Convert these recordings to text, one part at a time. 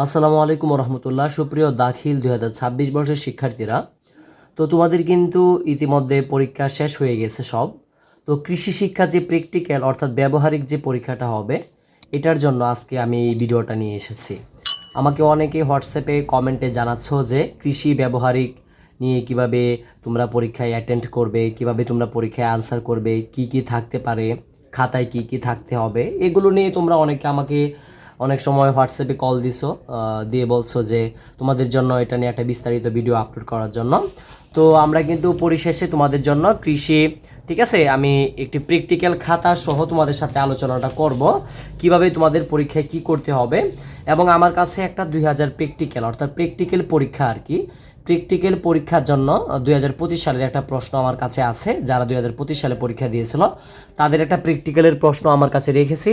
আসসালামু আলাইকুম রহমতুল্লাহ। সুপ্রিয় দাখিল 2026 বর্ষের শিক্ষার্থীরা, তো তোমাদের কিন্তু ইতিমধ্যে পরীক্ষা শেষ হয়ে গেছে সব। তো কৃষি শিক্ষা যে প্র্যাকটিক্যাল অর্থাৎ ব্যবহারিক যে পরীক্ষাটা হবে, এটার জন্য আজকে আমি এই ভিডিওটা নিয়ে এসেছি। আমাকে অনেকে হোয়াটসঅ্যাপে কমেন্টে জানাচ্ছ যে কৃষি ব্যবহারিক নিয়ে কিভাবে তোমরা পরীক্ষায় অ্যাটেন্ড করবে, কিভাবে তোমরা পরীক্ষায় আনসার করবে, কি কি থাকতে পারে, খাতায় কি কি থাকতে হবে, এগুলো নিয়ে তোমরা অনেকে আমাকে অনেক সময় হোয়াটসঅ্যাপে কল দিছো, দিয়ে বলছো যে তোমাদের জন্য এটা নিয়ে একটা বিস্তারিত ভিডিও আপলোড করার জন্য। তো আমরা কিন্তু পরিশেষে তোমাদের জন্য কৃষি, ঠিক আছে, আমি একটি প্র্যাকটিক্যাল খাতা সহ তোমাদের সাথে আলোচনাটা করব কিভাবে তোমাদের পরীক্ষায় কি করতে হবে। এবং আমার কাছে একটা 2000 প্র্যাকটিক্যাল অর্থাৎ প্র্যাকটিক্যাল পরীক্ষা আর কি, প্র্যাকটিক্যাল পরীক্ষার জন্য 2025 সালের একটা প্রশ্ন আমার কাছে আছে। যারা 2025 সালে পরীক্ষা দিয়েছিল তাদের একটা প্র্যাকটিক্যালের প্রশ্ন আমার কাছে রেখেছি,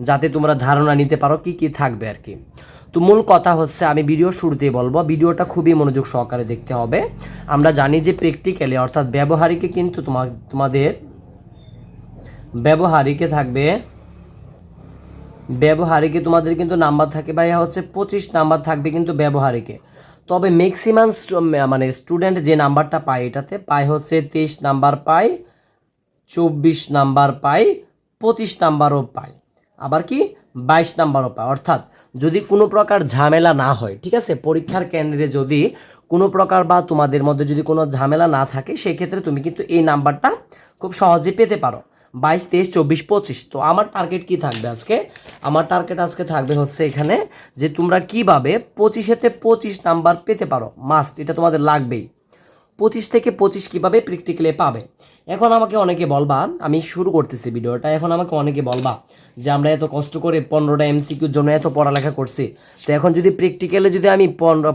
যাতে তোমরা ধারণা নিতে পারো কি কি থাকবে আর কি। তো মূল কথা হচ্ছে, আমি ভিডিও শুরুতেই বলবো, ভিডিওটা খুবই মনোযোগ সহকারে দেখতে হবে। আমরা জানি যে প্র্যাকটিক্যালে অর্থাৎ ব্যবহারিকে কিন্তু তোমাদের ব্যবহারিকে থাকবে, ব্যবহারিকে তোমাদের কিন্তু নাম্বার থাকে ভাইয়া হচ্ছে 25 নাম্বার থাকবে কিন্তু ব্যবহারিকে। তবে ম্যাক্সিমাম মানে স্টুডেন্ট যে নাম্বারটা পায় এটাতে পায় হচ্ছে 23 নাম্বার পায়, 24 নাম্বার পায়, 25 নাম্বারও পায়, আবার কি 22 নাম্বারও পায়। অর্থাৎ যদি কোনো প্রকার ঝামেলা না হয়, ঠিক আছে, পরীক্ষার কেন্দ্রে যদি কোনো প্রকার বা তোমাদের মধ্যে যদি কোনো ঝামেলা না থাকে, সেক্ষেত্রে তুমি কিন্তু এই নাম্বারটা খুব সহজে পেতে পারো। 22, 23, 24, 25। তো আমার টার্গেট কি থাকবে আজকে? আমার টার্গেট আজকে থাকবে হচ্ছে এখানে যে তোমরা কিভাবে 25-এতে 25 নাম্বার পেতে পারো। মাস্ট, এটা তোমাদের লাগবেই। 25 থেকে 25 কীভাবে প্র্যাকটিক্যালে পাবে। এখন আমাকে অনেকে বলবা, আমি শুরু করতেছি ভিডিওটা, এখন আমাকে অনেকে বলবা যে আমরা এত কষ্ট করে 15টা এমসিকিউর জন্য এত পড়ালেখা করছি, তো এখন যদি প্র্যাকটিক্যালে যদি আমি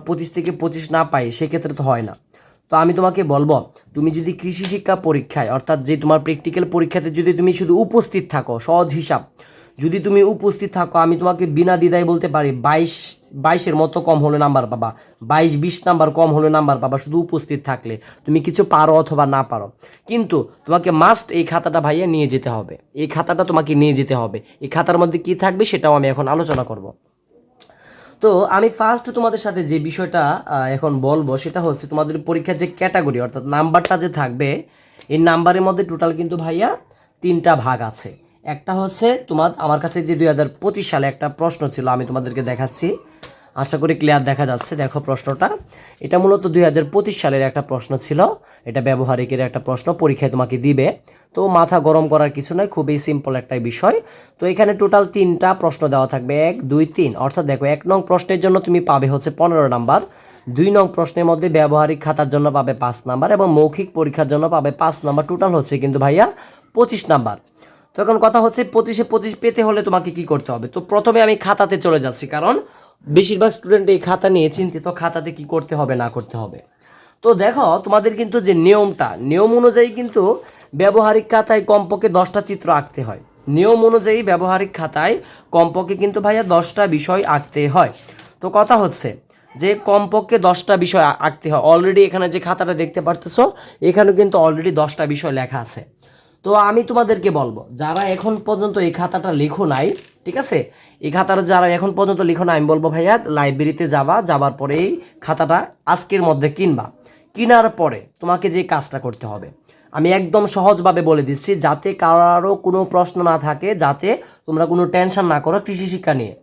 25 থেকে 25 না পাই, সেক্ষেত্রে তো হয় না। তো আমি তোমাকে বলবো, তুমি যদি কৃষি শিক্ষা পরীক্ষায় অর্থাৎ যে তোমার প্র্যাকটিক্যাল পরীক্ষাতে যদি তুমি শুধু উপস্থিত থাকো, সহজ হিসাব, যদি তুমি উপস্থিত থাকো, আমি তোমাকে বিনা দ্বিধায় বলতে পারি 22-22-এর মতো কম হলে নাম্বার পাবা, 22-20 নাম্বার কম হলে নাম্বার পাবা শুধু উপস্থিত থাকলে। তুমি কিছু পারো অথবা না পারো, কিন্তু তোমাকে মাস্ট এই খাতাটা ভাইয়া নিয়ে যেতে হবে। এই খাতাটা তোমাকে নিয়ে যেতে হবে। এই খাতার মধ্যে কি থাকবে সেটাও আমি এখন আলোচনা করব। তো আমি ফার্স্ট তোমাদের সাথে যে বিষয়টা এখন বলবো সেটা হচ্ছে, তোমাদের পরীক্ষার যে ক্যাটাগরি অর্থাৎ নাম্বারটা যে থাকবে, এই নাম্বারের মধ্যে টোটাল কিন্তু ভাইয়া 3টা ভাগ আছে। একটা হচ্ছে আমার কাছে যে 2025 সালে একটা প্রশ্ন ছিল, আমি তোমাদেরকে দেখাচ্ছি, আশা করি ক্লিয়ার দেখা যাচ্ছে। দেখো প্রশ্নটা, এটা মূলত 2025 সালের একটা প্রশ্ন ছিল। এটা ব্যবহারিকের একটা প্রশ্ন, পরীক্ষায় তোমাকে দিবে। তো মাথা গরম করার কিছু নয়, খুবই সিম্পল একটা বিষয়। তো এখানে টোটাল 3টা প্রশ্ন দেওয়া থাকবে, 1, 2, 3। অর্থাৎ দেখো, 1 নং প্রশ্নের জন্য তুমি পাবে হচ্ছে 15 নাম্বার, 2 নং প্রশ্নের মধ্যে ব্যবহারিক খাতার জন্য পাবে 5 নাম্বার, এবং মৌখিক পরীক্ষার জন্য পাবে 5 নাম্বার। টোটাল হচ্ছে কিন্তু ভাইয়া 25 নাম্বার। তো এখন কথা হচ্ছে 25-এ 25 পেতে হলে তোমাকে কি করতে হবে। তো প্রথমে আমি খাতাতে চলে যাচ্ছি, কারণ বেশিরভাগ স্টুডেন্ট এই খাতা নিয়ে চিন্তিত, খাতাতে কি করতে হবে না করতে হবে। তো দেখো, তোমাদের কিন্তু যে নিয়ম অনুযায়ী কিন্তু ব্যবহারিক খাতায় কমপক্ষে 10টা চিত্র আঁকতে হয়। নিয়ম অনুযায়ী ব্যবহারিক খাতায় কমপক্ষে কিন্তু ভাইয়া 10টা বিষয় আঁকতে হয়। তো কথা হচ্ছে যে কমপক্ষে 10টা বিষয় আঁকতে হয়। অলরেডি এখানে যে খাতাটা দেখতে পারতেছো, এখানে কিন্তু অলরেডি 10টা বিষয় লেখা আছে। তো আমি তোমাদেরকে বলবো, যারা এখন পর্যন্ত এই খাতাটা লেখো নাই, ঠিক আছে, এই খাতাটা যারা এখন পর্যন্ত লিখো না, আমি বলবো ভাইয়া লাইব্রেরিতে যাবার পরে এই খাতাটা আজকের মধ্যে কিনবা। কেনার পরে তোমাকে যে কাজটা করতে হবে, আমি একদম সহজভাবে বলে দিচ্ছি, যাতে কারো কোনো প্রশ্ন না থাকে, যাতে তোমরা কোনো টেনশন না করো কৃষি শিক্ষা নিয়ে।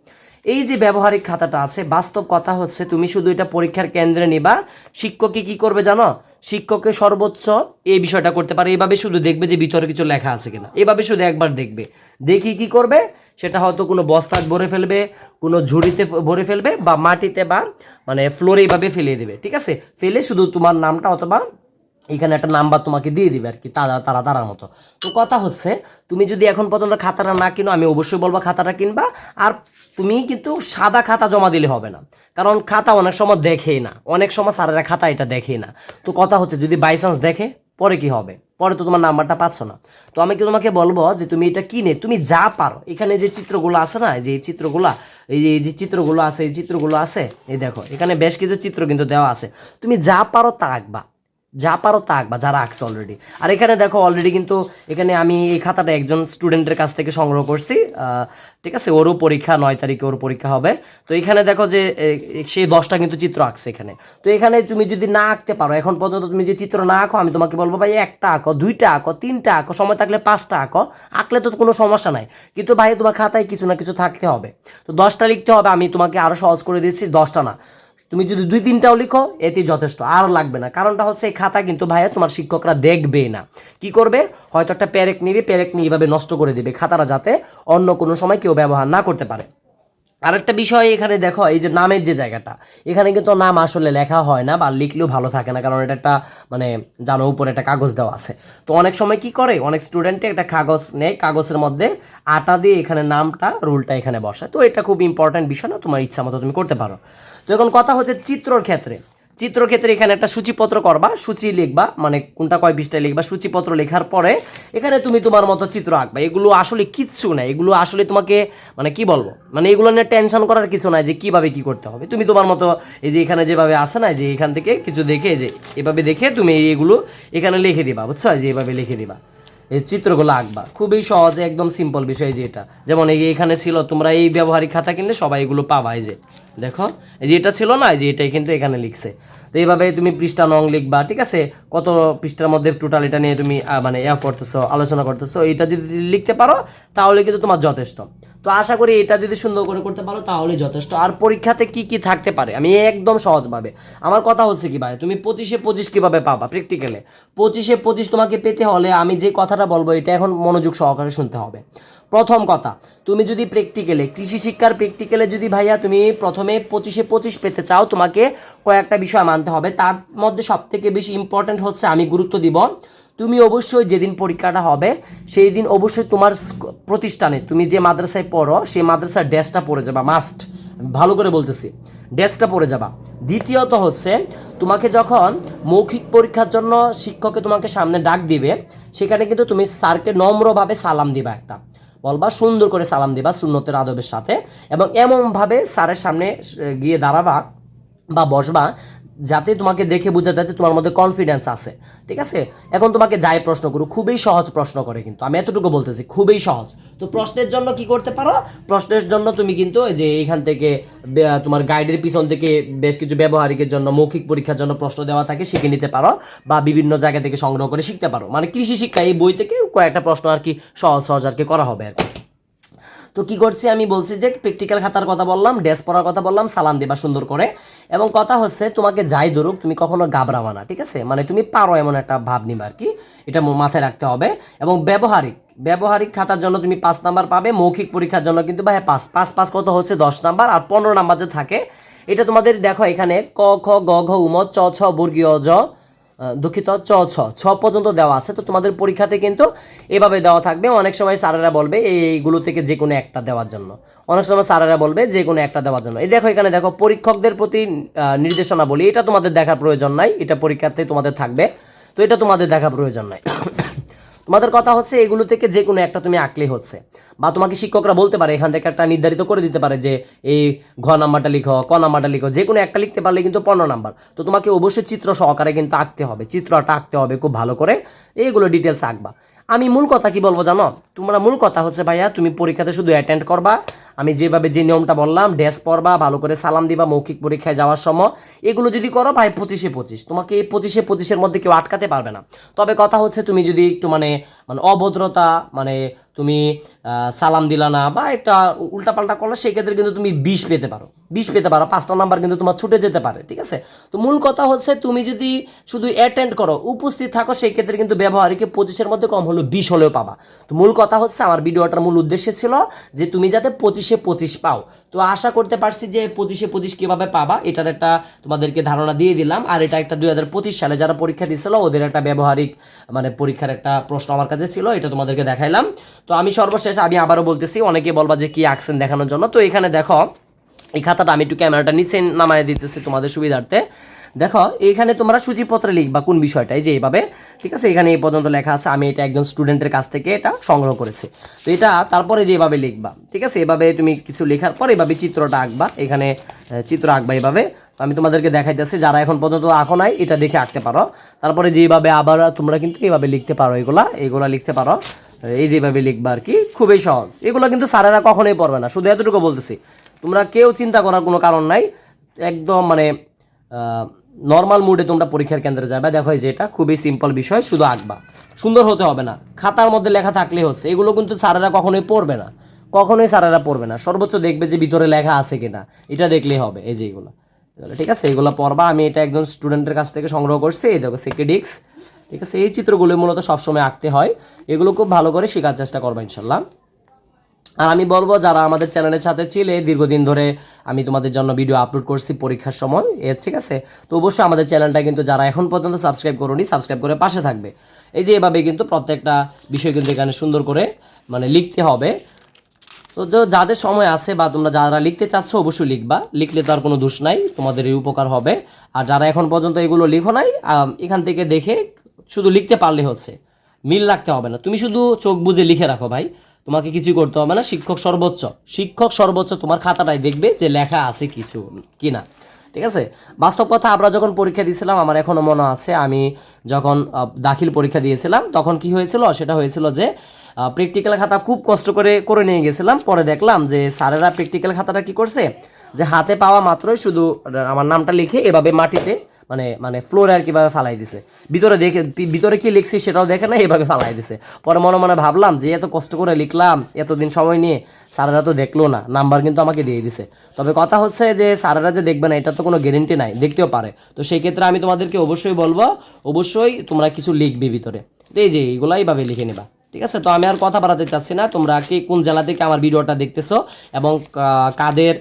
এই যে ব্যবহারিক খাতাটা আছে, বাস্তব কথা হচ্ছে তুমি শুধু এটা পরীক্ষার কেন্দ্রে নিবা। শিক্ষককে কি করবে জানো? শিক্ষককে সর্বোচ্চ এই বিষয়টা করতে পারে, এইভাবে শুধু দেখবে যে ভিতরে কিছু লেখা আছে কিনা, এভাবে শুধু একবার দেখবে। দেখি কি করবে, সেটা হয়তো কোনো বস্তায় ভরে ফেলবে, কোনো ঝুড়িতে ভরে ফেলবে, বা মাটিতে বা মানে ফ্লোরে এইভাবে ফেলিয়ে দেবে, ঠিক আছে। ফেলে শুধু তোমার নামটা অথবা এখানে একটা নাম্বার তোমাকে দিয়ে দিবে আর কি, তারার মতো। তো কথা হচ্ছে, তুমি যদি এখন পর্যন্ত খাতাটা না কিনো, আমি অবশ্যই বলবো খাতাটা কিনবা। আর তুমি কিন্তু সাদা খাতা জমা দিলে হবে না, কারণ খাতা অনেক সময় দেখেই না, অনেক সময় স্যারেরা খাতা এটা দেখেই না। তো কথা হচ্ছে, যদি বাই চান্স দেখে, পরে কি হবে? পরে তো তোমার নাম্বারটা পাচ্ছ না। তো আমি কি তোমাকে বলবো যে তুমি এটা কিনে তুমি যা পারো, এখানে যে চিত্রগুলো আছে না, যে এই চিত্রগুলা, এই যে চিত্রগুলো আছে, এই চিত্রগুলো আছে, এই দেখো এখানে বেশ কিছু চিত্র কিন্তু দেওয়া আছে, তুমি যা পারো তা আঁকবা। যা পারো তা আঁকবা, যারা আঁকছে অলরেডি। আর এখানে দেখো অলরেডি কিন্তু এখানে আমি এই খাতাটা একজন স্টুডেন্টের কাছ থেকে সংগ্রহ করছি, ঠিক আছে, ওরও পরীক্ষা 9 তারিখে ওর পরীক্ষা হবে। তো এখানে দেখো যে সে 10টা কিন্তু চিত্র আঁকছে এখানে। তো এখানে তুমি যদি না আঁকতে পারো, এখন পর্যন্ত তুমি যে চিত্র না আঁকো, আমি তোমাকে বলবো ভাই একটা আঁকো, 2টা আঁকো, 3টা আঁকো, সময় থাকলে 5টা আঁকো, আঁকলে তো কোনো সমস্যা নাই। কিন্তু ভাই তোমার খাতায় কিছু না কিছু থাকতে হবে। তো 10টা লিখতে হবে, আমি তোমাকে আরও সহজ করে দিচ্ছি, 10টা না, তুমি যদি 2-3টাও লিখো এতেই যথেষ্ট, আর লাগবে না। কারণটা হচ্ছে এই খাতা কিন্তু ভাইয়া তোমার শিক্ষকরা দেখবে না, কি করবে, হয়তো একটা প্যারেক নিয়ে এইভাবে নষ্ট করে দিবে খাতাটা, যাতে অন্য কোনো সময় কেউ ব্যবহার না করতে পারে। আরেকটা বিষয় এখানে দেখো, এই যে নামের যে জায়গাটা, এখানে কিন্তু নাম আসলে লেখা হয় না, বা লিখলেও ভালো থাকে না, কারণ এটা একটা মানে জানো উপরে একটা কাগজ দেওয়া আছে। তো অনেক সময় কি করে, অনেক স্টুডেন্টে একটা কাগজ নেয়, কাগজের মধ্যে আটা দিয়ে এখানে নামটা রুলটা এখানে বসায়। তো এটা খুব ইম্পর্ট্যান্ট বিষয় না, তোমার ইচ্ছা মতো তুমি করতে পারো। তো এখন কথা হচ্ছে চিত্রর ক্ষেত্রে এখানে একটা সূচিপত্র করবা, সূচি লিখবা, মানে কোনটা কয় পৃষ্ঠায় লিখবা, সূচিপত্র লেখার পরে এখানে তুমি তোমার মতো চিত্র আঁকবা। এগুলো আসলে কিচ্ছু না, এগুলো আসলে তোমাকে মানে কি বলবো, মানে এগুলো নিয়ে টেনশন করার কিছু নাই যে কিভাবে কি করতে হবে। তুমি তোমার মতো এই যে এখানে যেভাবে আসে না, যে এখান থেকে কিছু দেখে, যে এভাবে দেখে তুমি এগুলো এখানে লিখে দিবা, বুঝছো, যে এভাবে লিখে দিবা, এই চিত্রগুলো আঁকবা। খুবই সহজ, একদম সিম্পল বিষয়। যে এটা যেমন এই এখানে ছিল, তোমরা এই ব্যবহারিক খাতা কিনলে সবাই এগুলো পাবা। এই যে দেখো, এই যে এটা ছিল না, এই যে এটাই কিন্তু এখানে লিখছে। তো এইভাবে তুমি পৃষ্ঠা নং লিখবা, ঠিক আছে, কত পৃষ্ঠার মধ্যে টোটাল এটা নিয়ে তুমি মানে করতেছো, আলোচনা করতেছো, এটা যদি লিখতে পারো তাহলে কিন্তু তোমার যথেষ্ট। তো আশা করি এটা যদি সুন্দর করে করতে পারো তাহলে যথেষ্ট। আর পরীক্ষাতে কি কি থাকতে পারে আমি একদম সহজভাবে, আমার কথা হচ্ছে কি ভাই, তুমি 25-এ 25 কিভাবে পাবা প্র্যাকটিক্যালে। 25-এ 25 তোমাকে পেতে হলে আমি যে কথাটা বলবো এটা এখন মনোযোগ সহকারে শুনতে হবে। প্রথম কথা, তুমি যদি প্র্যাকটিক্যালে কৃষি শিক্ষার প্র্যাকটিক্যালে যদি ভাইয়া তুমি প্রথমে 25-এ 25 পেতে চাও, তোমাকে কয়েকটা বিষয় মানতে হবে। তার মধ্যে সবথেকে বেশি ইম্পর্ট্যান্ট হচ্ছে, আমি গুরুত্ব দিব, তুমি অবশ্যই যেদিন পরীক্ষাটা হবে সেই দিন অবশ্যই তোমার প্রতিষ্ঠানে তুমি যে মাদ্রাসায় পড়ো সেই মাদ্রাসার ড্রেসটা পরে যাবা, মাস্ট, ভালো করে বলতেছি, ড্রেসটা পরে যাবা। দ্বিতীয়ত হচ্ছে, তোমাকে যখন মৌখিক পরীক্ষার জন্য শিক্ষকে তোমাকে সামনে ডাক দিবে, সেখানে কিন্তু তুমি স্যারকে নম্রভাবে সালাম দিবা, একটা বলবা, সুন্দর করে সালাম দিবা সুন্নতের আদবের সাথে, এবং এমনভাবে স্যারের সামনে গিয়ে দাঁড়াবা বা বসবা যাতে তোমাকে দেখে বোঝা যাতে তোমার মধ্যে কনফিডেন্স আছে, ঠিক আছে। এখন তোমাকে যাই প্রশ্ন করুক, খুবই সহজ প্রশ্ন করে, কিন্তু আমি এতটুকু বলতেছি খুবই সহজ। তো প্রশ্নের জন্য কি করতে পারো, প্রশ্নের জন্য তুমি কিন্তু যে এইখান থেকে তোমার গাইডের পিছন থেকে বেশ কিছু ব্যবহারিকের জন্য মৌখিক পরীক্ষার জন্য প্রশ্ন দেওয়া থাকে, শিখে নিতে পারো, বা বিভিন্ন জায়গা থেকে সংগ্রহ করে শিখতে পারো। মানে কৃষি শিক্ষা এই বই থেকে কয়েকটা প্রশ্ন আর কি সহজ সহজ আর কি করা হবে আর কি। তো কি করছি, আমি বলছি যে প্র্যাকটিক্যাল খাতার কথা বললাম, ড্রেস পরার কথা বললাম, সালাম দেবা সুন্দর করে। এবং কথা হচ্ছে, তোমাকে যাই ধরুক তুমি কখনো ঘাবড়াবা না, ঠিক আছে, মানে তুমি পারো এমন একটা ভাব নিবা আর কি, এটা মাথায় রাখতে হবে। এবং ব্যবহারিক খাতার জন্য তুমি 5 নাম্বার পাবে, মৌখিক পরীক্ষার জন্য কিন্তু ভাই 5 কত হচ্ছে 10 নাম্বার, আর 15 নাম্বার যে থাকে এটা তোমাদের দেখো এখানে ক খ গ ঘ উম চ ছ বর্গীয় জ, দুঃখিত, চ ছ ছ পর্যন্ত দেওয়া আছে। তো তোমাদের পরীক্ষাতে কিন্তু এভাবে দেওয়া থাকবে। অনেক সময় স্যারেরা বলবে এইগুলো থেকে যে কোনো একটা দেওয়ার জন্য, অনেক সময় স্যারেরা বলবে যে কোনো একটা দেওয়ার জন্য। এই দেখো এখানে দেখো পরীক্ষকদের প্রতি নির্দেশনা বলি, এটা তোমাদের দেখার প্রয়োজন নাই, এটা পরীক্ষাতে তোমাদের থাকবে, তো এটা তোমাদের দেখার প্রয়োজন নাই। তোমাদের কথা হচ্ছে এগুলো থেকে যে কোনো একটা তুমি আঁকলেই হচ্ছে, বা তোমাকে শিক্ষকরা বলতে পারে এখান থেকে একটা নির্ধারিত করে দিতে পারে যে এই ঘ নাম্বারটা লিখো, ক নাম্বারটা লিখো, যে কোনো একটা লিখতে পারলে কিন্তু 15 নাম্বার। তো তোমাকে অবশ্যই চিত্র সহকারে কিন্তু আঁকতে হবে, চিত্রটা আঁকতে হবে খুব ভালো করে, এইগুলো ডিটেলস আঁকবা। আমি মূল কথা কি বলবো জানো, তোমরা মূল কথা হচ্ছে ভাইয়া তুমি পরীক্ষাতে শুধু অ্যাটেন্ড করবা, আমি যেভাবে যে নিয়মটা বললাম, ড্রেস পরবা, ভালো করে সালাম দিবা মৌখিক পরীক্ষায় যাওয়ার সময়, এগুলো যদি করো ভাই 25-এ 25, তোমাকে এই 25-এ 25-এর মধ্যে কেউ আটকাতে পারবে না। তবে কথা হচ্ছে তুমি যদি একটু মানে মানে অভদ্রতা, মানে তুমি সালাম দিলা না বা একটা উল্টাপাল্টা করলে, সেই ক্ষেত্রে কিন্তু তুমি 20 পেতে পারো, 5টা নাম্বার কিন্তু তোমার ছুটে যেতে পারে, ঠিক আছে। তো মূল কথা হচ্ছে তুমি যদি শুধু অ্যাটেন্ড করো, উপস্থিত থাকো, সেই ক্ষেত্রে কিন্তু ব্যবহারিকে 25-এর মধ্যে কম হলেও 20 হলেও পাবা। তো মূল কথা হচ্ছে আমার ভিডিওটার মূল উদ্দেশ্য ছিল যে তুমি যাতে 25-এ 25 পাও। তো আশা করতে পারছি যে 25-এ 25 কিভাবে পাবা এটার একটা তোমাদেরকে ধারণা দিয়ে দিলাম। আর এটা একটা 2025 সালে যারা পরীক্ষা দিয়েছিল ওদের একটা ব্যবহারিক মানে পরীক্ষার একটা প্রশ্ন আমার কাছে ছিল, এটা তোমাদেরকে দেখাইলাম। তো আমি সর্বশেষ আমি আবারও বলতেছি, অনেকে বলবা যে কি আঁকছেন দেখানোর জন্য, তো এখানে দেখো এই খাতাটা আমি একটু ক্যামেরাটা নিচে নামায় দিতেছি তোমাদের সুবিধার্থে। দেখো এইখানে তোমরা সূচিপত্রে লিখবা কোন বিষয়টা, এই যে এইভাবে, ঠিক আছে, এখানে এই পর্যন্ত লেখা আছে, আমি এটা একজন স্টুডেন্টের কাছ থেকে এটা সংগ্রহ করেছি। তো এটা তারপরে যেভাবে লিখবা, ঠিক আছে, এভাবে তুমি কিছু লেখার পর এভাবে চিত্রটা আঁকবা, এখানে চিত্র আঁকবা এইভাবে। তো আমি তোমাদেরকে দেখাইতেছি, যারা এখন পর্যন্ত আঁকো নাই এটা দেখে আঁকতে পারো। তারপরে যেভাবে আবার তোমরা কিন্তু এইভাবে লিখতে পারো, এইগুলা লিখতে পারো, এই যেভাবে লিখবা আর কি, খুবই সহজ। এগুলো কিন্তু স্যারেরা কখনোই পড়বে না, শুধু এতটুকু বলতেছি, তোমরা কেউ চিন্তা করার কোনো কারণ নাই। একদম মানে নর্মাল মুডে তোমরা পরীক্ষার কেন্দ্রে যাবে। দেখো এই যে এটা খুবই সিম্পল বিষয়, শুধু আঁকবা, সুন্দর হতে হবে না, খাতার মধ্যে লেখা থাকলেই হচ্ছে। এগুলো কিন্তু স্যারেরা কখনোই পড়বে না, কখনোই স্যারেরা পড়বে না, সর্বোচ্চ দেখবে যে ভিতরে লেখা আছে কিনা, এটা দেখলেই হবে। এই যে এগুলো, ঠিক আছে, এগুলো পড়বা। আমি এটা একজন স্টুডেন্টের কাছ থেকে সংগ্রহ করছি, এই দেখো সেকেডিক্স, ঠিক আছে। এই চিত্রগুলো মূলত সবসময় আঁকতে হয়, এগুলো খুব ভালো করে শেখার চেষ্টা করবা ইনশাল্লাহ। আর আমি বলবো, যারা আমাদের চ্যানেলের সাথে ছিলে দীর্ঘদিন ধরে, আমি তোমাদের জন্য ভিডিও আপলোড করছি পরীক্ষার সময়, ঠিক আছে, তো অবশ্যই আমাদের চ্যানেলটা কিন্তু যারা এখন পর্যন্ত সাবস্ক্রাইব করোনি, সাবস্ক্রাইব করে পাশে থাকবে। এই যে এভাবে কিন্তু প্রত্যেকটা বিষয় কিন্তু এখানে সুন্দর করে মানে লিখতে হবে। তো যাদের সময় আছে বা তোমরা যারা লিখতে চাচ্ছ অবশ্যই লিখবা, লিখলে তো আর কোনো দোষ নাই, তোমাদেরই উপকার হবে। আর যারা এখন পর্যন্ত এগুলো লিখো নাই, এখান থেকে দেখে শুধু লিখতে পারলে হচ্ছে, মিল রাখতে হবে না, তুমি শুধু চোখ বুজে লিখে রাখো ভাই, তোমাকে কিছুই করতে হবে না। শিক্ষক সর্বোচ্চ তোমার খাতাটাই দেখবে যে লেখা আছে কিছু কি না, ঠিক আছে। বাস্তব কথা, আমরা যখন পরীক্ষা দিয়েছিলাম, আমার এখনও মনে আছে, আমি যখন দাখিল পরীক্ষা দিয়েছিলাম তখন কি হয়েছিল, সেটা হয়েছিল যে প্র্যাকটিক্যাল খাতা খুব কষ্ট করে করে নিয়ে গেছিলাম। পরে দেখলাম যে স্যারেরা প্র্যাকটিক্যাল খাতাটা কি করছে, যে হাতে পাওয়া মাত্রই শুধু আমার নামটা লিখে এভাবে মাটিতে মানে মানে ফ্লোরে আর কিভাবে ফালাই দিছে, ভিতরে কি লিখছি সেটাও দেখে না, এভাবে ফালাই দিছে। পরে মনে মনে ভাবলাম যে এত কষ্ট করে লিখলাম এতদিন সময় নিয়ে, স্যারেরা তো দেখলো না, নাম্বার কিন্তু আমাকে দিয়ে দিছে। তবে কথা হচ্ছে যে স্যারেরা যে দেখবে না এটা তো কোনো গ্যারেন্টি নাই, দেখতেও পারে। তো সেই ক্ষেত্রে আমি তোমাদেরকে অবশ্যই বলবো, অবশ্যই তোমরা কিছু লিখবে ভিতরে, এই যে এইগুলাই ভাবে লিখে নেবা, ঠিক আছে। তো আমি আর কথা বাড়াতে চাচ্ছি না, তোমরা কে কোন জেলা থেকে আমার ভিডিওটা দেখতেছো এবং কাদের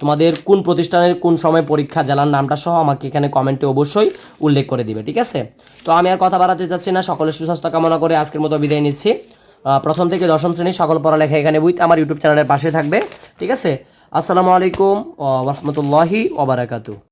তোমাদের কোন প্রতিষ্ঠানের কোন সময় পরীক্ষা, জেলার নামটা সহ আমাকে এখানে কমেন্টে অবশ্যই উল্লেখ করে দিবে, ঠিক আছে। তো আমি আর কথা বাড়াতে চাচ্ছি না, সকলের সুস্বাস্থ্য কামনা করে আজকের মতো বিদায় নিচ্ছি। প্রথম থেকে দশম শ্রেণীর সকল পড়ালেখা এখানে বই আমার ইউটিউব চ্যানেলের পাশে থাকবে, ঠিক আছে। আসসালামু আলাইকুম ওয়া রাহমাতুল্লাহি ওয়া বারাকাতুহু।